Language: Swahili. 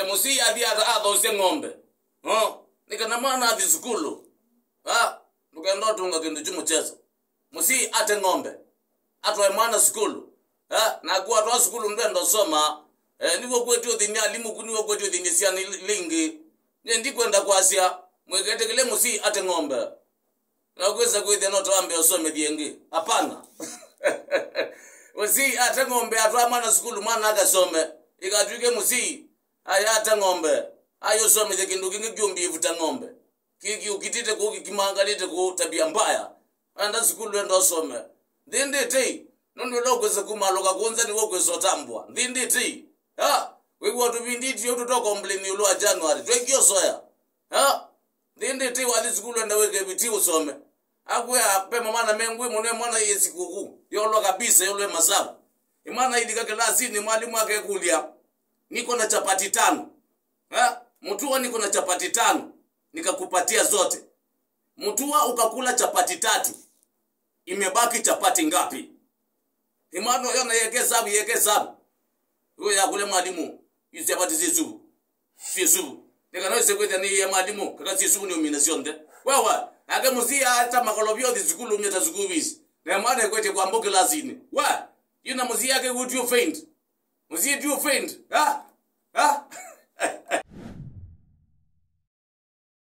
musi adi ado se ngombe nikana mana adi skulu nukendo tunga kindu chumuchezo musi ate ngombe atwa mwana skulu na kwa atwa skulu ndendo soma niwo kwetu dhini alimu kuniwo kwetu dhini siani lingi ndi kwenda kwasia mwekete kile musi ate ngombe na kweza kwethe no tambe osome diengi hapana musi ate ngombe atwa mwana skulu mwana akasome ikatwike musi aya ate ngombe ayo some the kindu kingi gyombi ivuta ngombe kiki ukitite ku kimangalite ku tabia mbaya anda skulu ndo some ndinditi nondo lokweza kumaloka kunza ni wokwezo tambwa ndinditi wewe watu binditi yoto to complain ulo wa January twekio soya ndinditi wali skulu ndo weke biti usome akuya pema mana mengwe mune mwana yesikuku yolo kabisa yolo masabu imana idika klasi ni mwalimu wake kulia niko na chapati 5 mtuwa niko na chapati 5 nikakupatia zote mtuwa ukakula chapati 3 imebaki chapati ngapi imano yana yeke sabu wewe ya kule mwalimu hizo chapati zizu nikanoise kwenda ni ya mwalimu kaka zizu ni uminazionde wewe age muzia hata makolobio zikulu umyeta zikubisi na mwana kwete kwa mboke lazini yuna muzia yake would you faint muzia do you faint